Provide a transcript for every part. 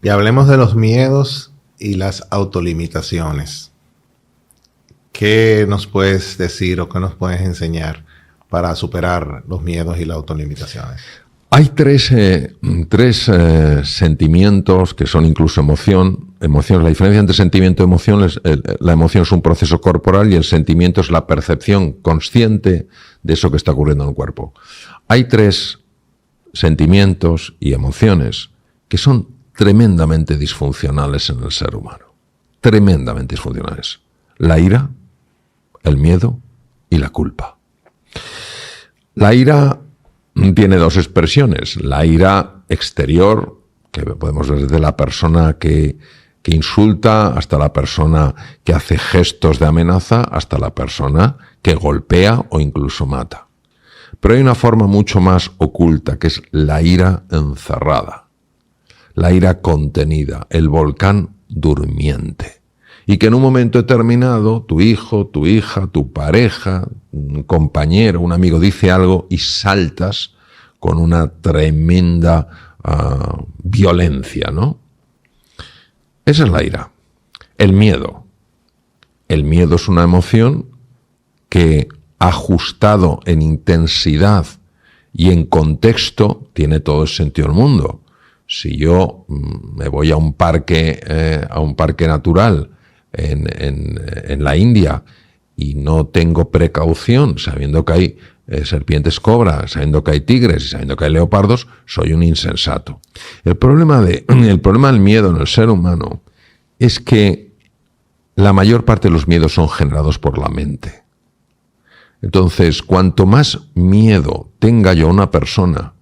Y hablemos de los miedos y las autolimitaciones. ¿Qué nos puedes decir o qué nos puedes enseñar para superar los miedos y las autolimitaciones? Hay tres sentimientos que son incluso emociones. La diferencia entre sentimiento y emoción es la emoción es un proceso corporal y el sentimiento es la percepción consciente de eso que está ocurriendo en el cuerpo. Hay tres sentimientos y emociones que son tremendamente disfuncionales en el ser humano. Tremendamente disfuncionales. La ira, el miedo y la culpa. La ira tiene dos expresiones. La ira exterior, que podemos ver desde la persona que insulta, hasta la persona que hace gestos de amenaza, hasta la persona que golpea o incluso mata. Pero hay una forma mucho más oculta, que es la ira encerrada, la ira contenida, el volcán durmiente. Y que en un momento determinado tu hijo, tu hija, tu pareja, un compañero, un amigo dice algo y saltas con una tremenda violencia, ¿no? Esa es la ira. El miedo. El miedo es una emoción que, ajustado en intensidad y en contexto, tiene todo el sentido del mundo. Si yo me voy a un parque natural en la India y no tengo precaución, sabiendo que hay serpientes cobra, sabiendo que hay tigres y sabiendo que hay leopardos, soy un insensato. El problema del miedo en el ser humano es que la mayor parte de los miedos son generados por la mente. Entonces, cuanto más miedo tenga yo a una persona,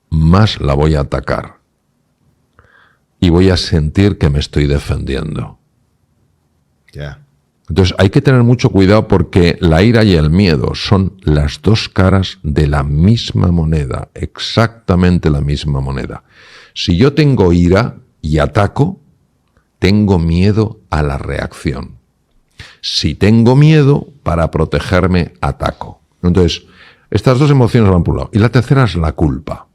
más la voy a atacar. Y voy a sentir que me estoy defendiendo. Yeah. Entonces hay que tener mucho cuidado porque la ira y el miedo son las dos caras de la misma moneda, exactamente la misma moneda. Si yo tengo ira y ataco, tengo miedo a la reacción. Si tengo miedo, para protegerme, ataco. Entonces, estas dos emociones van por un lado. Y la tercera es la culpa.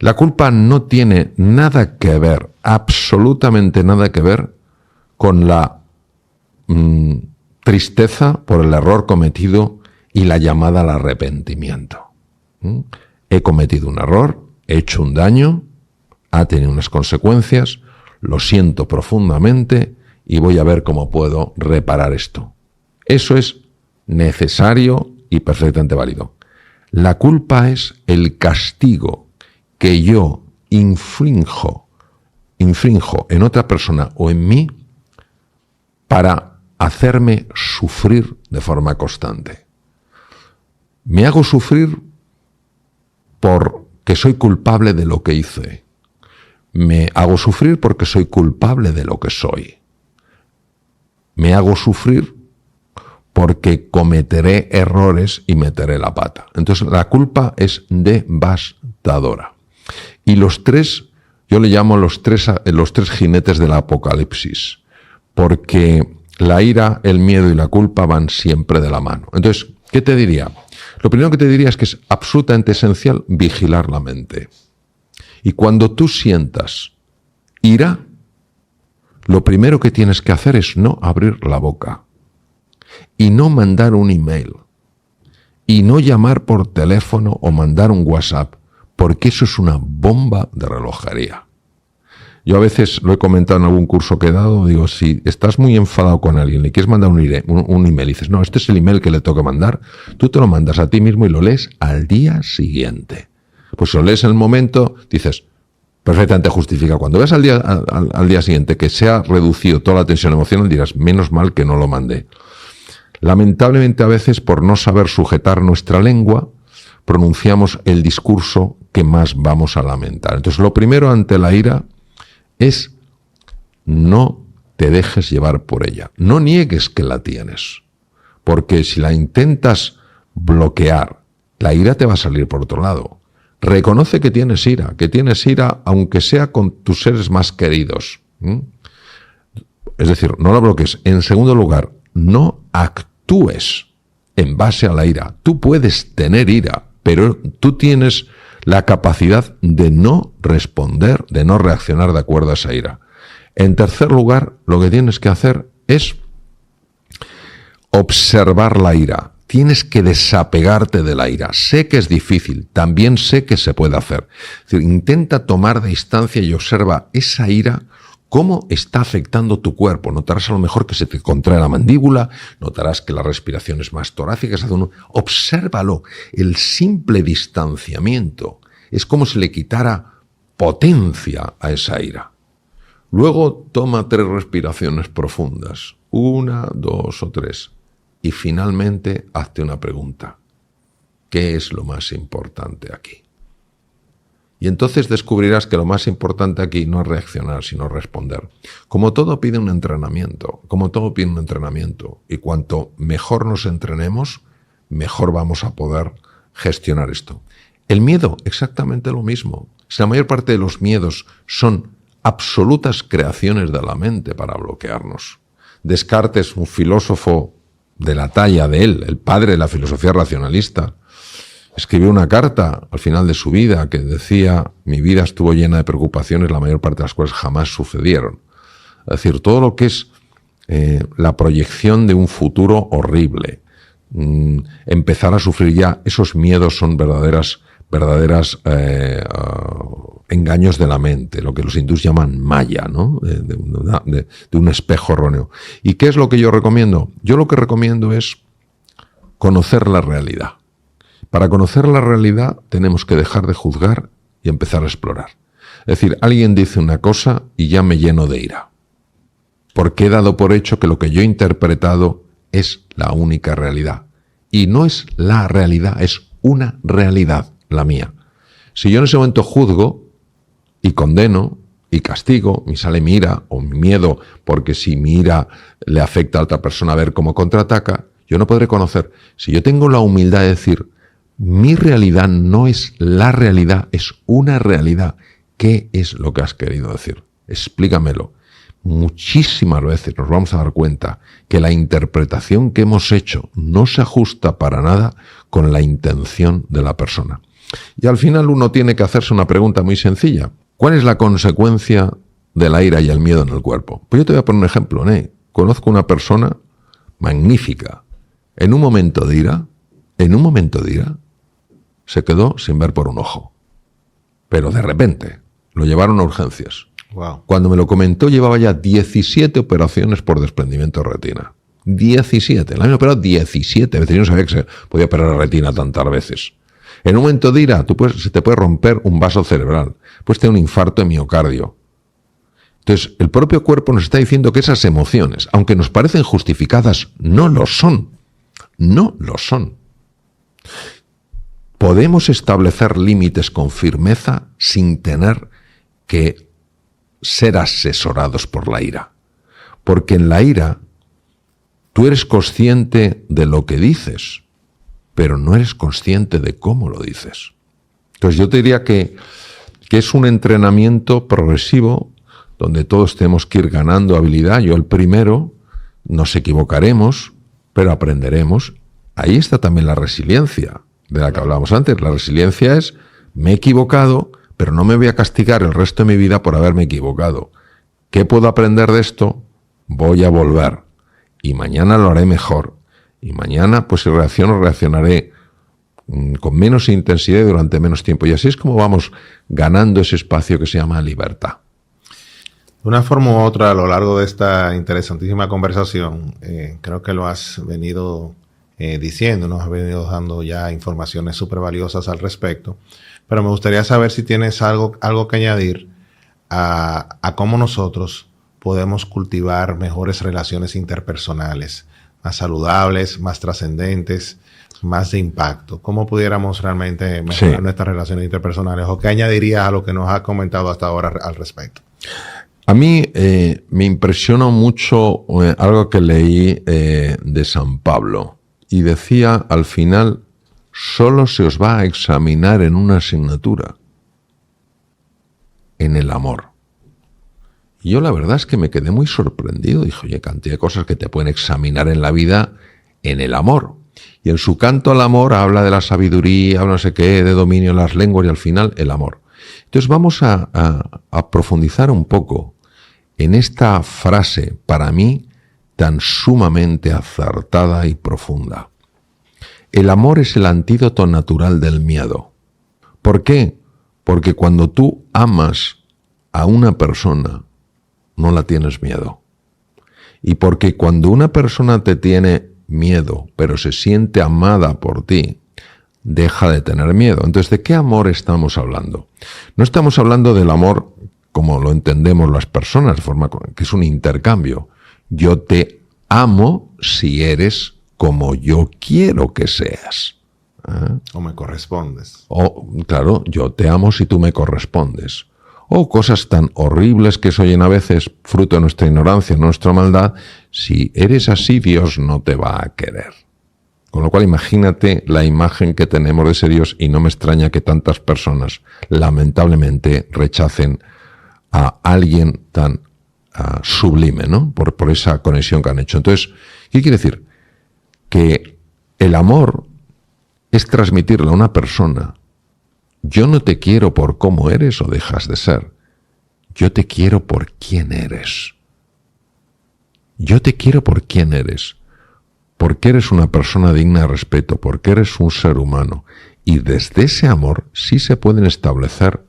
La culpa no tiene nada que ver, absolutamente nada que ver, con la tristeza por el error cometido y la llamada al arrepentimiento. He cometido un error, he hecho un daño, ha tenido unas consecuencias, lo siento profundamente y voy a ver cómo puedo reparar esto. Eso es necesario y perfectamente válido. La culpa es el castigo que yo infrinjo en otra persona o en mí para hacerme sufrir de forma constante. Me hago sufrir porque soy culpable de lo que hice. Me hago sufrir porque soy culpable de lo que soy. Me hago sufrir porque cometeré errores y meteré la pata. Entonces la culpa es devastadora. Y los tres, yo le llamo los tres jinetes del apocalipsis, porque la ira, el miedo y la culpa van siempre de la mano. Entonces, ¿qué te diría? Lo primero que te diría es que es absolutamente esencial vigilar la mente. Y cuando tú sientas ira, lo primero que tienes que hacer es no abrir la boca y no mandar un email y no llamar por teléfono o mandar un WhatsApp, porque eso es una bomba de relojería. Yo a veces lo he comentado en algún curso que he dado, digo, si estás muy enfadado con alguien, le quieres mandar un email y dices, no, este es el email que le toca mandar, tú te lo mandas a ti mismo y lo lees al día siguiente. Pues si lo lees en el momento, dices, perfectamente justifica. Cuando ves al día siguiente que se ha reducido toda la tensión emocional, dirás, menos mal que no lo mandé. Lamentablemente a veces, por no saber sujetar nuestra lengua, pronunciamos el discurso que más vamos a lamentar. Entonces, lo primero ante la ira es no te dejes llevar por ella. No niegues que la tienes, porque si la intentas bloquear, la ira te va a salir por otro lado. Reconoce que tienes ira aunque sea con tus seres más queridos. Es decir, no la bloquees. En segundo lugar, no actúes en base a la ira. Tú puedes tener ira, pero tú tienes la capacidad de no responder, de no reaccionar de acuerdo a esa ira. En tercer lugar, lo que tienes que hacer es observar la ira. Tienes que desapegarte de la ira. Sé que es difícil, también sé que se puede hacer. Es decir, intenta tomar distancia y observa esa ira, cómo está afectando tu cuerpo. Notarás a lo mejor que se te contrae la mandíbula, notarás que la respiración es más torácica. Obsérvalo. El simple distanciamiento es como si le quitara potencia a esa ira. Luego toma 3 respiraciones profundas. 1, 2 o 3. Y finalmente hazte una pregunta. ¿Qué es lo más importante aquí? Y entonces descubrirás que lo más importante aquí no es reaccionar, sino responder. Como todo pide un entrenamiento, y cuanto mejor nos entrenemos, mejor vamos a poder gestionar esto. El miedo, exactamente lo mismo. Si la mayor parte de los miedos son absolutas creaciones de la mente para bloquearnos. Descartes, un filósofo de la talla de él, el padre de la filosofía racionalista, escribió una carta al final de su vida que decía: mi vida estuvo llena de preocupaciones, la mayor parte de las cuales jamás sucedieron. Es decir, todo lo que es la proyección de un futuro horrible, empezar a sufrir ya, esos miedos son verdaderas engaños de la mente, lo que los hindús llaman maya, ¿no? De un espejo erróneo. ¿Y qué es lo que yo recomiendo? Yo lo que recomiendo es conocer la realidad. Para conocer la realidad tenemos que dejar de juzgar y empezar a explorar. Es decir, alguien dice una cosa y ya me lleno de ira, porque he dado por hecho que lo que yo he interpretado es la única realidad. Y no es la realidad, es una realidad, la mía. Si yo en ese momento juzgo y condeno y castigo, me sale mi ira o mi miedo, porque si mi ira le afecta a otra persona a ver cómo contraataca, yo no podré conocer. Si yo tengo la humildad de decir: mi realidad no es la realidad, es una realidad. ¿Qué es lo que has querido decir? Explícamelo. Muchísimas veces nos vamos a dar cuenta que la interpretación que hemos hecho no se ajusta para nada con la intención de la persona. Y al final uno tiene que hacerse una pregunta muy sencilla. ¿Cuál es la consecuencia de la ira y el miedo en el cuerpo? Pues yo te voy a poner un ejemplo, ¿no? Conozco una persona magnífica. En un momento de ira, se quedó sin ver por un ojo. Pero de repente lo llevaron a urgencias. Wow. Cuando me lo comentó, llevaba ya 17 operaciones por desprendimiento de retina. 17. La habían operado 17 veces. Yo no sabía que se podía operar la retina tantas veces. En un momento de ira, se te puede romper un vaso cerebral. Puedes tener un infarto de miocardio. Entonces, el propio cuerpo nos está diciendo que esas emociones, aunque nos parecen justificadas, no lo son. No lo son. Podemos establecer límites con firmeza sin tener que ser asesorados por la ira. Porque en la ira tú eres consciente de lo que dices, pero no eres consciente de cómo lo dices. Entonces yo te diría que es un entrenamiento progresivo donde todos tenemos que ir ganando habilidad. Yo el primero, nos equivocaremos, pero aprenderemos. Ahí está también la resiliencia de la que hablábamos antes. La resiliencia es: me he equivocado, pero no me voy a castigar el resto de mi vida por haberme equivocado. ¿Qué puedo aprender de esto? Voy a volver. Y mañana lo haré mejor. Y mañana, pues si reacciono, reaccionaré con menos intensidad y durante menos tiempo. Y así es como vamos ganando ese espacio que se llama libertad. De una forma u otra, a lo largo de esta interesantísima conversación, creo que lo has venido diciendo, nos has venido dando ya informaciones súper valiosas al respecto. Pero me gustaría saber si tienes algo que añadir a cómo nosotros podemos cultivar mejores relaciones interpersonales, más saludables, más trascendentes, más de impacto. ¿Cómo pudiéramos realmente mejorar nuestras relaciones interpersonales? ¿O qué añadirías a lo que nos has comentado hasta ahora al respecto? A mí me impresionó mucho algo que leí de San Pablo. Y decía al final: solo se os va a examinar en una asignatura, en el amor. Y yo la verdad es que me quedé muy sorprendido. Dije: oye, cantidad de cosas que te pueden examinar en la vida en el amor. Y en su canto al amor habla de la sabiduría, habla no sé qué, de dominio de las lenguas y al final el amor. Entonces vamos a profundizar un poco en esta frase, para mí, tan sumamente acertada y profunda. El amor es el antídoto natural del miedo. ¿Por qué? Porque cuando tú amas a una persona, no la tienes miedo. Y porque cuando una persona te tiene miedo, pero se siente amada por ti, deja de tener miedo. Entonces, ¿de qué amor estamos hablando? No estamos hablando del amor como lo entendemos las personas, de forma que es un intercambio. Yo te amo si eres como yo quiero que seas. O me correspondes. O, claro, yo te amo si tú me correspondes. O cosas tan horribles que se oyen a veces, fruto de nuestra ignorancia, nuestra maldad, si eres así, Dios no te va a querer. Con lo cual, imagínate la imagen que tenemos de ese Dios, y no me extraña que tantas personas, lamentablemente, rechacen a alguien tan sublime, ¿no? Por esa conexión que han hecho. Entonces, ¿qué quiere decir? Que el amor es transmitirle a una persona: yo no te quiero por cómo eres o dejas de ser. Yo te quiero por quién eres. Yo te quiero por quién eres. Porque eres una persona digna de respeto, porque eres un ser humano. Y desde ese amor sí se pueden establecer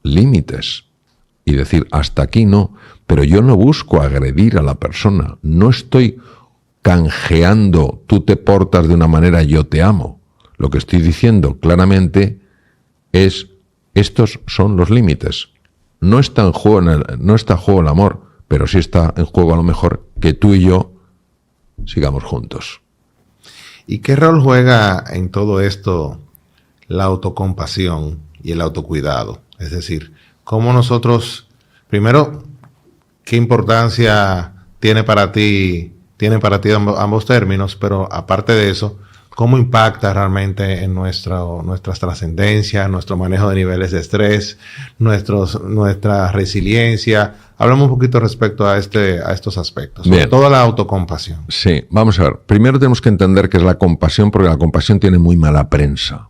límites. Y decir, hasta aquí no, pero yo no busco agredir a la persona. No estoy canjeando, tú te portas de una manera, yo te amo. Lo que estoy diciendo claramente es, estos son los límites. No está en juego no está en juego el amor, pero sí está en juego a lo mejor que tú y yo sigamos juntos. ¿Y qué rol juega en todo esto la autocompasión y el autocuidado? Es decir, cómo nosotros, primero, qué importancia tienen para ti ambos términos, pero aparte de eso, cómo impacta realmente en nuestras trascendencias, nuestro manejo de niveles de estrés, nuestra resiliencia. Hablamos un poquito respecto a estos aspectos, sobre todo la autocompasión. Sí, vamos a ver. Primero tenemos que entender qué es la compasión, porque la compasión tiene muy mala prensa.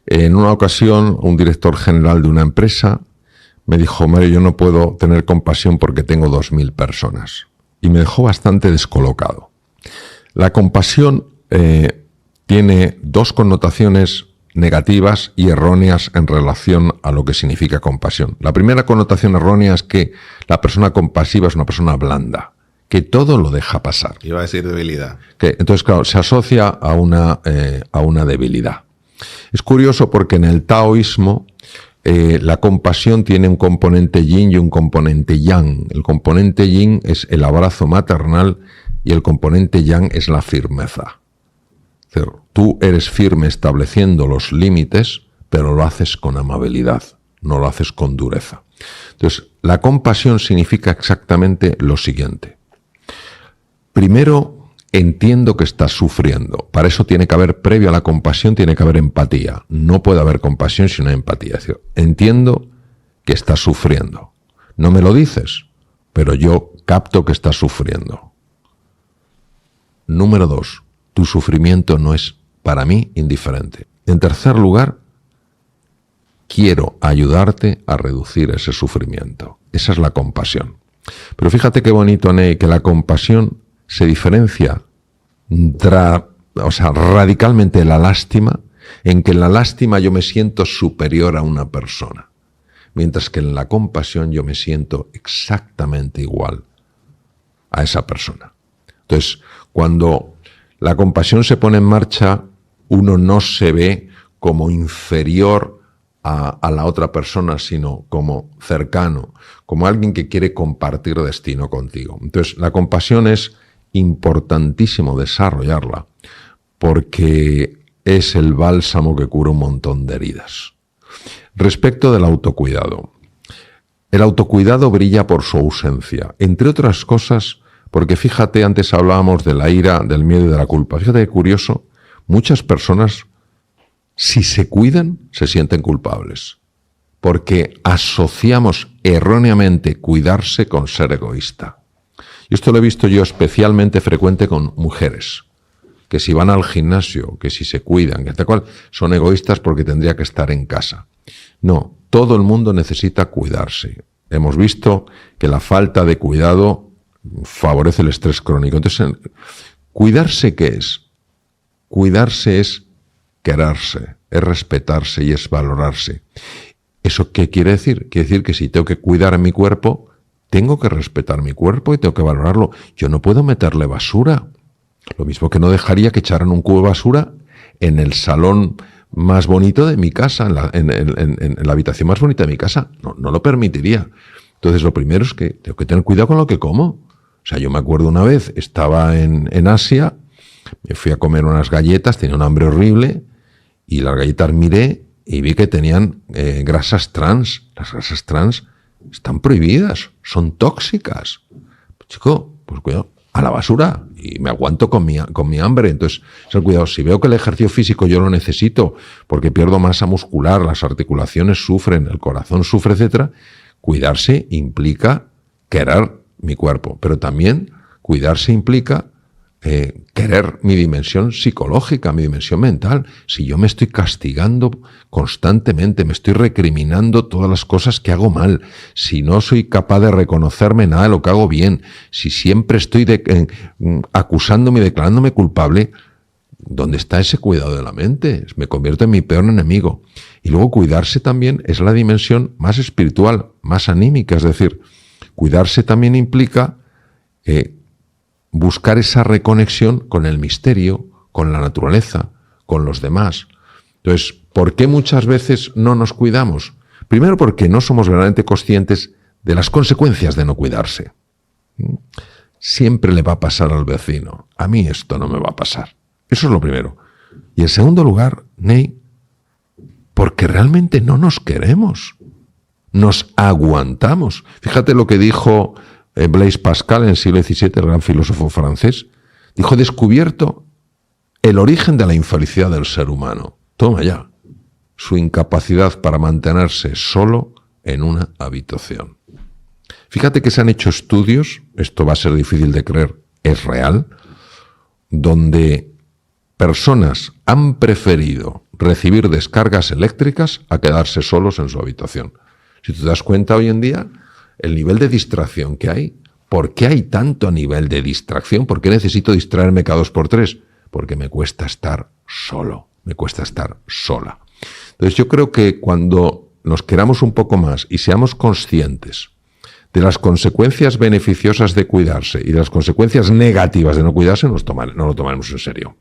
En una ocasión, un director general de una empresa me dijo: Mario, yo no puedo tener compasión porque tengo 2.000 personas. Y me dejó bastante descolocado. La compasión tiene dos connotaciones negativas y erróneas en relación a lo que significa compasión. La primera connotación errónea es que la persona compasiva es una persona blanda, que todo lo deja pasar. Iba a decir debilidad. Entonces, claro, se asocia a una debilidad. Es curioso porque en el taoísmo la compasión tiene un componente yin y un componente yang. El componente yin es el abrazo maternal y el componente yang es la firmeza. Tú eres firme estableciendo los límites, pero lo haces con amabilidad, no lo haces con dureza. Entonces, la compasión significa exactamente lo siguiente. Primero, entiendo que estás sufriendo. Para eso tiene que haber, previo a la compasión, tiene que haber empatía. No puede haber compasión sin una empatía. Es decir, entiendo que estás sufriendo. No me lo dices, pero yo capto que estás sufriendo. Número 2. Tu sufrimiento no es, para mí, indiferente. En tercer lugar, quiero ayudarte a reducir ese sufrimiento. Esa es la compasión. Pero fíjate qué bonito, Ney, que la compasión se diferencia radicalmente de la lástima, en que en la lástima yo me siento superior a una persona, mientras que en la compasión yo me siento exactamente igual a esa persona. Entonces, cuando la compasión se pone en marcha, uno no se ve como inferior a la otra persona, sino como cercano, como alguien que quiere compartir destino contigo. Entonces, la compasión es importantísimo desarrollarla, porque es el bálsamo que cura un montón de heridas. Respecto del autocuidado. El autocuidado brilla por su ausencia, entre otras cosas, porque fíjate, antes hablábamos de la ira, del miedo y de la culpa. Fíjate qué curioso, muchas personas, si se cuidan, se sienten culpables, porque asociamos erróneamente cuidarse con ser egoísta. Y esto lo he visto yo especialmente frecuente con mujeres, que si van al gimnasio, que si se cuidan, que tal cual, son egoístas porque tendría que estar en casa. No, todo el mundo necesita cuidarse. Hemos visto que la falta de cuidado favorece el estrés crónico. Entonces, ¿cuidarse qué es? Cuidarse es quererse, es respetarse y es valorarse. ¿Eso qué quiere decir? Quiere decir que si tengo que cuidar mi cuerpo, tengo que respetar mi cuerpo y tengo que valorarlo. Yo no puedo meterle basura. Lo mismo que no dejaría que echaran un cubo de basura en el salón más bonito de mi casa, en la habitación más bonita de mi casa. No lo permitiría. Entonces, lo primero es que tengo que tener cuidado con lo que como. O sea, yo me acuerdo una vez, estaba en Asia, me fui a comer unas galletas, tenía un hambre horrible, y las galletas miré y vi que tenían grasas trans. Las grasas trans están prohibidas, son tóxicas. Chico, pues cuidado, a la basura, y me aguanto con mi hambre. Entonces, cuidado, si veo que el ejercicio físico yo lo necesito porque pierdo masa muscular, las articulaciones sufren, el corazón sufre, etcétera, cuidarse implica querer mi cuerpo, pero también cuidarse implica querer mi dimensión psicológica, mi dimensión mental. Si yo me estoy castigando constantemente, me estoy recriminando todas las cosas que hago mal, si no soy capaz de reconocerme nada de lo que hago bien, si siempre estoy acusándome y declarándome culpable, ¿dónde está ese cuidado de la mente? Me convierto en mi peor enemigo. Y luego cuidarse también es la dimensión más espiritual, más anímica, es decir, cuidarse también implica buscar esa reconexión con el misterio, con la naturaleza, con los demás. Entonces, ¿por qué muchas veces no nos cuidamos? Primero, porque no somos verdaderamente conscientes de las consecuencias de no cuidarse. Siempre le va a pasar al vecino. A mí esto no me va a pasar. Eso es lo primero. Y en segundo lugar, Ney, porque realmente no nos queremos. Nos aguantamos. Fíjate lo que dijo Blaise Pascal en el siglo XVII, el gran filósofo francés. Dijo: descubierto el origen de la infelicidad del ser humano. Toma ya. Su incapacidad para mantenerse solo en una habitación. Fíjate que se han hecho estudios, esto va a ser difícil de creer, es real, donde personas han preferido recibir descargas eléctricas a quedarse solos en su habitación. Si tú te das cuenta hoy en día, el nivel de distracción que hay, ¿por qué hay tanto nivel de distracción? ¿Por qué necesito distraerme cada 2x3? Porque me cuesta estar solo, me cuesta estar sola. Entonces yo creo que cuando nos queramos un poco más y seamos conscientes de las consecuencias beneficiosas de cuidarse y de las consecuencias negativas de no cuidarse, no lo tomaremos en serio.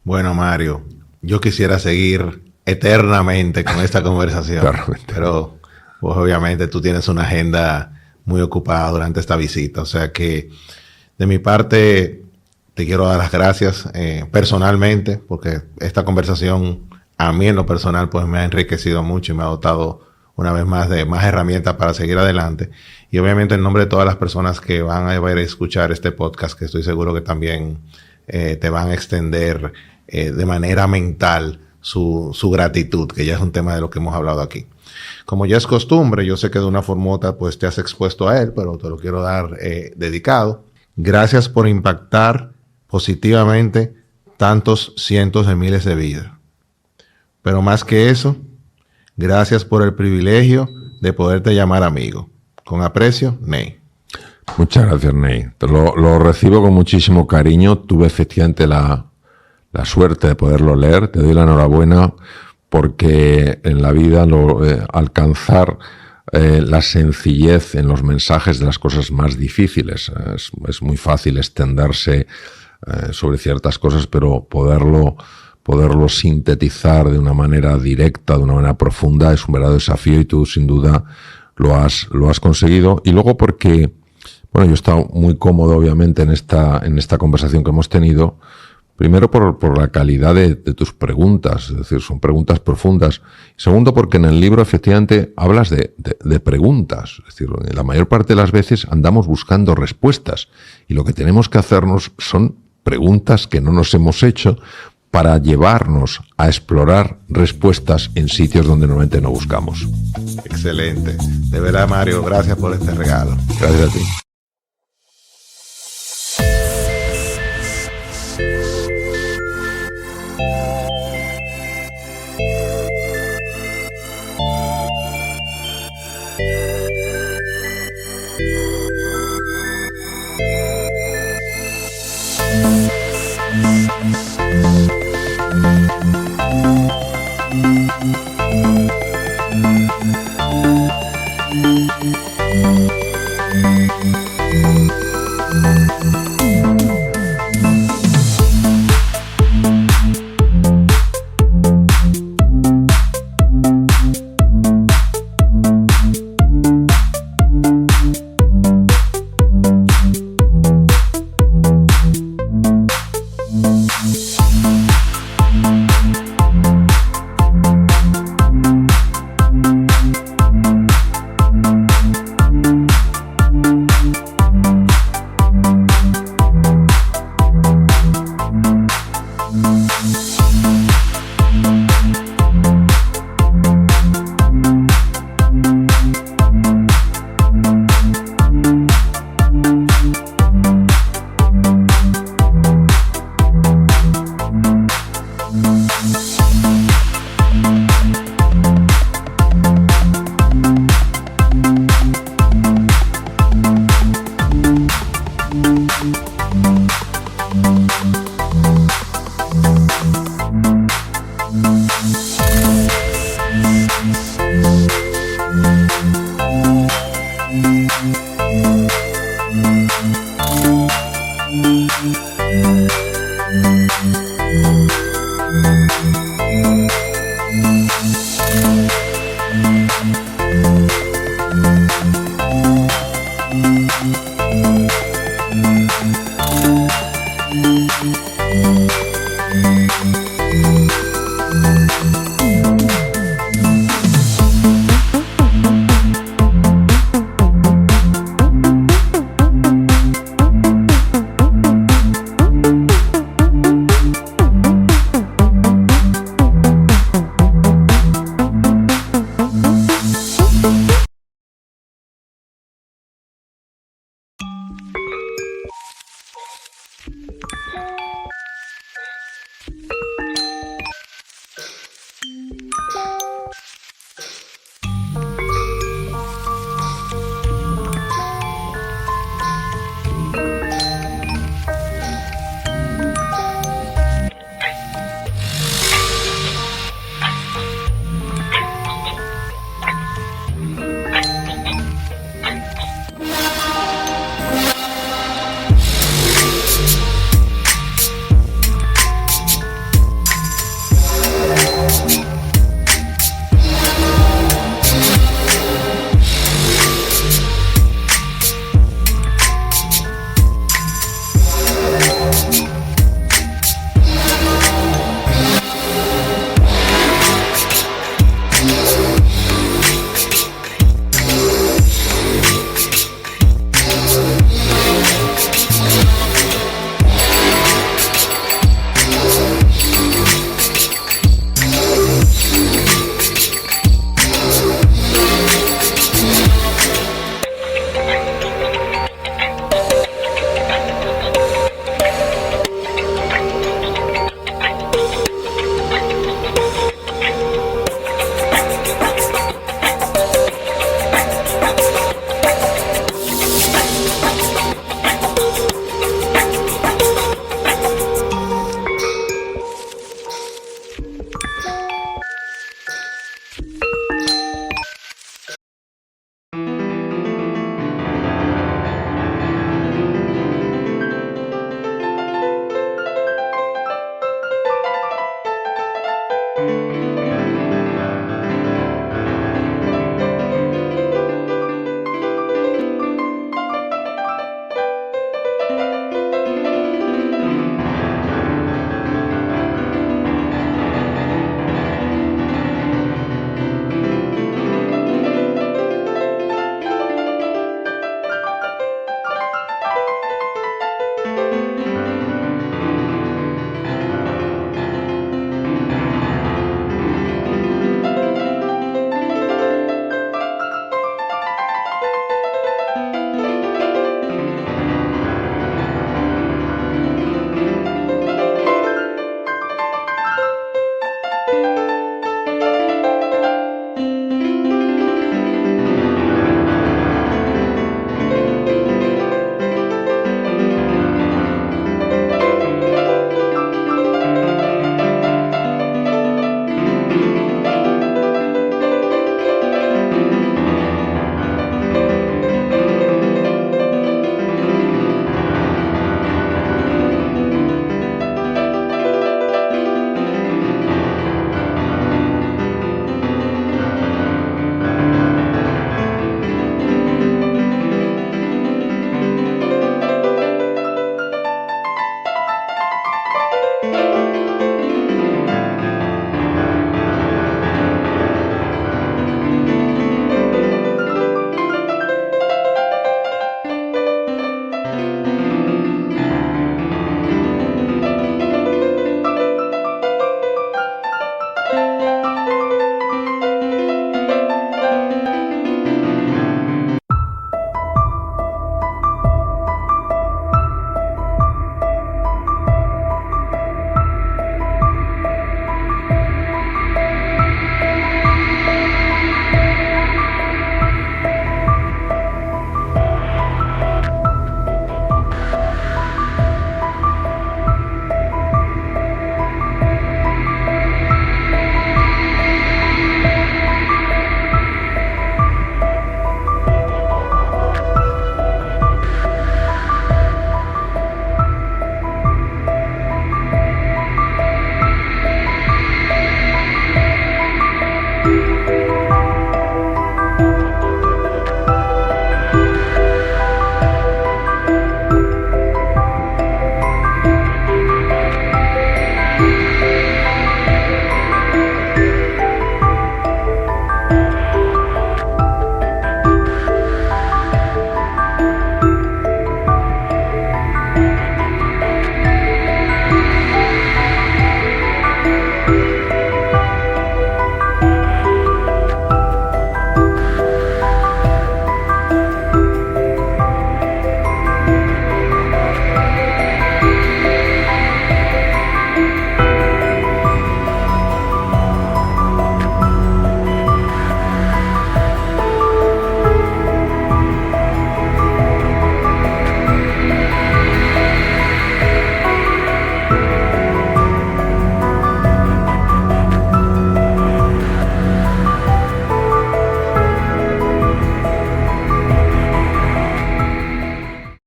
Bueno, Mario, yo quisiera seguir eternamente con esta conversación, pero pues obviamente tú tienes una agenda muy ocupada durante esta visita, o sea que de mi parte te quiero dar las gracias personalmente, porque esta conversación a mí en lo personal pues me ha enriquecido mucho y me ha dotado una vez más de más herramientas para seguir adelante. Y obviamente en nombre de todas las personas que van a ver y escuchar este podcast, que estoy seguro que también te van a extender de manera mental su gratitud, que ya es un tema de lo que hemos hablado aquí. Como ya es costumbre, yo sé que de una forma u otra pues te has expuesto a él, pero te lo quiero dar dedicado. Gracias por impactar positivamente tantos cientos de miles de vidas. Pero más que eso, gracias por el privilegio de poderte llamar amigo. Con aprecio, Ney. Muchas gracias, Ney. Lo recibo con muchísimo cariño. Tuve efectivamente la suerte de poderlo leer. Te doy la enhorabuena porque en la vida alcanzar la sencillez en los mensajes de las cosas más difíciles. Es muy fácil extenderse sobre ciertas cosas, pero poderlo sintetizar de una manera directa, de una manera profunda, es un verdadero desafío y tú sin duda lo has conseguido. Y luego porque, bueno, yo he estado muy cómodo obviamente en esta conversación que hemos tenido, primero por la calidad de tus preguntas, es decir, son preguntas profundas. Segundo, porque en el libro efectivamente hablas de preguntas, es decir, la mayor parte de las veces andamos buscando respuestas y lo que tenemos que hacernos son preguntas que no nos hemos hecho para llevarnos a explorar respuestas en sitios donde normalmente no buscamos. Excelente. De verdad, Mario, gracias por este regalo. Gracias a ti.